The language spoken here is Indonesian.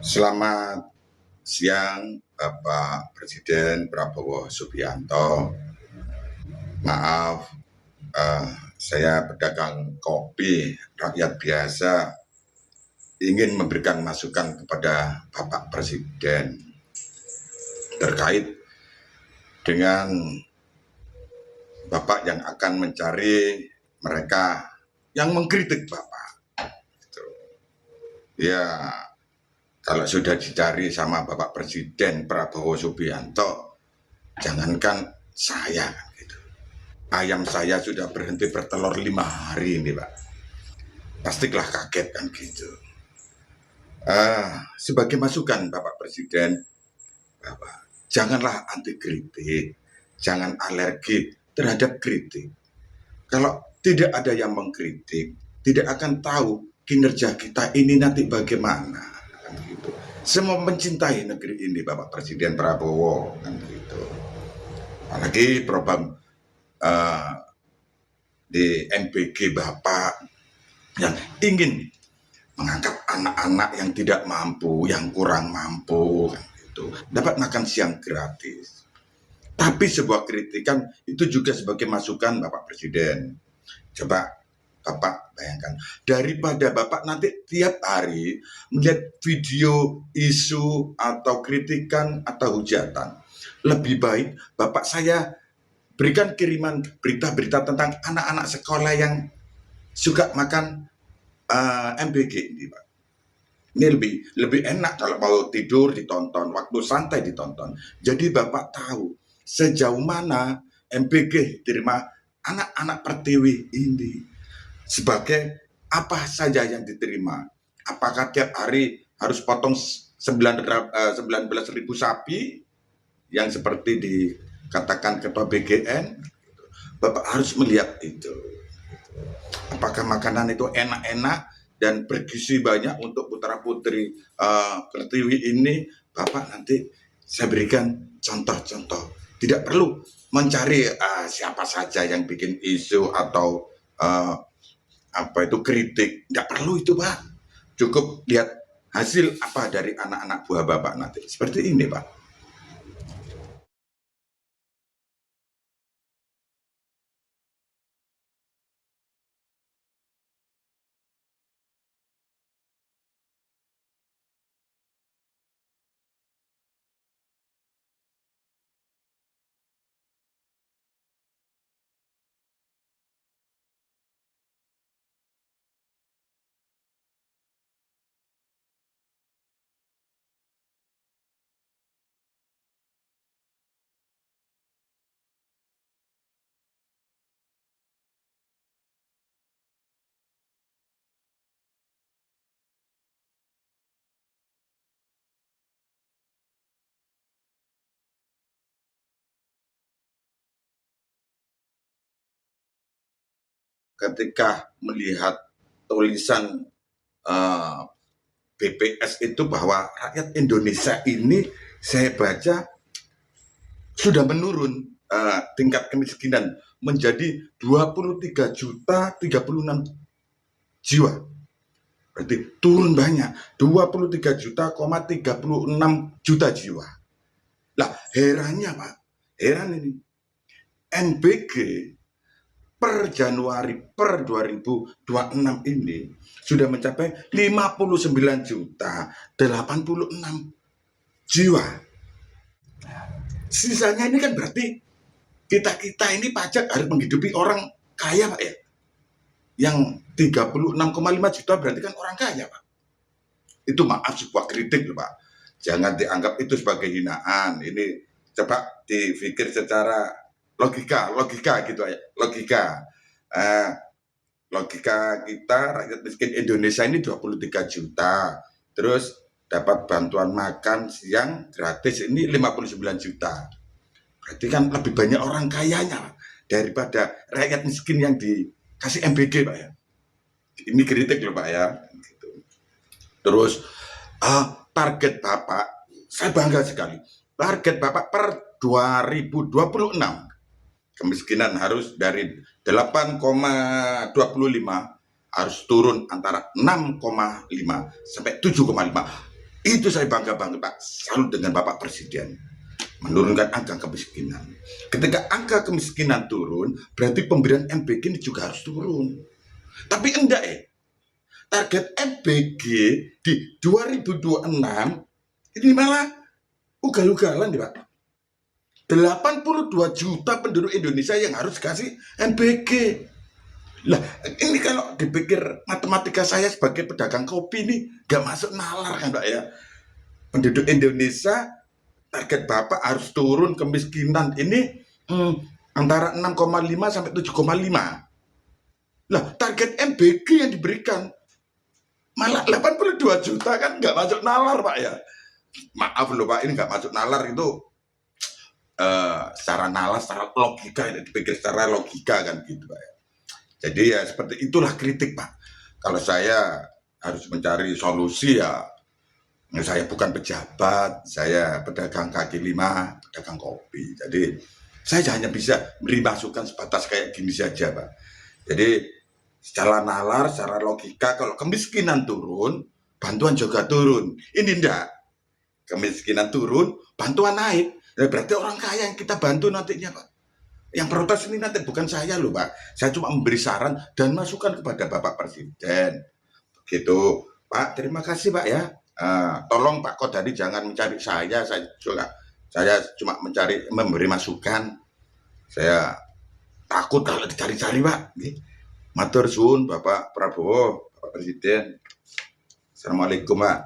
Selamat siang, Bapak Presiden Prabowo Subianto. Maaf, eh, saya pedagang kopi rakyat biasa ingin memberikan masukan kepada Bapak Presiden terkait dengan Bapak yang akan mencari mereka yang mengkritik Bapak. Ya, kalau sudah dicari sama Bapak Presiden Prabowo Subianto, jangankan saya, gitu. Ayam saya sudah berhenti bertelur 5 hari ini, Pak. Pastilah kaget kan gitu. Sebagai masukan Bapak Presiden, Bapak, janganlah anti kritik, jangan alergi terhadap kritik. Kalau tidak ada yang mengkritik, tidak akan tahu kinerja kita ini nanti bagaimana. Kan gitu. Semua mencintai negeri ini, Bapak Presiden Prabowo, kan gitu. Apalagi program uh, di NPG Bapak yang ingin mengangkat anak-anak yang tidak mampu, yang kurang mampu, gitu, dapat makan siang gratis. Tapi sebuah kritikan itu juga sebagai masukan Bapak Presiden. Coba Bapak bayangkan, daripada Bapak nanti tiap hari melihat video isu atau kritikan atau hujatan, lebih baik Bapak saya berikan kiriman berita-berita tentang anak-anak sekolah yang suka makan MBG ini, Pak. Ini lebih enak kalau mau tidur ditonton, waktu santai ditonton. Jadi Bapak tahu sejauh mana MBG diterima anak-anak Pertiwi ini sebagai apa saja yang diterima. Apakah tiap hari harus potong 19.000 sapi yang seperti dikatakan Ketua BGN? Bapak harus melihat itu. Apakah makanan itu enak-enak dan bergizi banyak untuk putra-putri Pertiwi ini? Bapak nanti saya berikan contoh-contoh. Tidak perlu mencari siapa saja yang bikin isu atau apa itu kritik. Tidak perlu itu, Pak. Cukup lihat hasil apa dari anak-anak buah Bapak nanti. Seperti ini, Pak. Ketika melihat tulisan BPS itu bahwa rakyat Indonesia ini saya baca sudah menurun tingkat kemiskinan menjadi 23 juta 36 jiwa. Berarti turun banyak, 23 juta, 36 juta jiwa. Lah, herannya Pak, heran ini. NBG per Januari per 2026 ini sudah mencapai 59 juta 86 jiwa. Sisanya ini kan berarti kita ini pajak harus menghidupi orang kaya, Pak, ya. Yang 36,5 juta berarti kan orang kaya, Pak. Itu maaf sebuah kritik loh, Pak. Jangan dianggap itu sebagai hinaan. Ini coba dipikir secara logika gitu ya. Logika kita rakyat miskin Indonesia ini 23 juta. Terus dapat bantuan makan siang gratis ini 59 juta. Berarti kan lebih banyak orang kayanya daripada rakyat miskin yang dikasih MBG, Pak, ya. Ini kritik loh, Pak, ya. Terus target Bapak, saya bangga sekali. Target Bapak per 2026 kemiskinan harus dari 8,25 harus turun antara 6,5 sampai 7,5. Itu saya bangga banget Pak, salut dengan Bapak Presiden menurunkan angka kemiskinan. Ketika angka kemiskinan turun, berarti pemberian MBG ini juga harus turun. Tapi enggak target MBG di 2026 ini malah ugal-ugalan nih Pak. 82 juta penduduk Indonesia yang harus kasih MBG. Lah, ini kalau dipikir matematika saya sebagai pedagang kopi ini gak masuk nalar kan Pak ya. Penduduk Indonesia target Bapak harus turun kemiskinan ini antara 6,5 sampai 7,5. Lah, target MBG yang diberikan malah 82 juta kan nggak masuk nalar Pak ya. Maaf loh Pak, ini nggak masuk nalar itu secara nalar, secara logika, ini dipikir secara logika kan gitu Pak ya. Jadi ya seperti itulah kritik Pak. Kalau saya harus mencari solusi ya, saya bukan pejabat, saya pedagang kaki lima, pedagang kopi. Jadi saya hanya bisa beri masukan sebatas kayak gini saja Pak. Jadi secara nalar, secara logika, kalau kemiskinan turun, bantuan juga turun. Ini enggak. Kemiskinan turun, bantuan naik. Ya, berarti orang kaya yang kita bantu nantinya Pak. Yang protes ini nanti bukan saya loh Pak. Saya cuma memberi saran dan masukan kepada Bapak Presiden. Gitu. Pak, terima kasih Pak ya. Tolong Pak Kodari jangan mencari saya cuma memberi masukan. Saya takut kalau dicari-cari Pak. Matur suwun Bapak Prabowo, Bapak Presiden. Assalamualaikum Pak.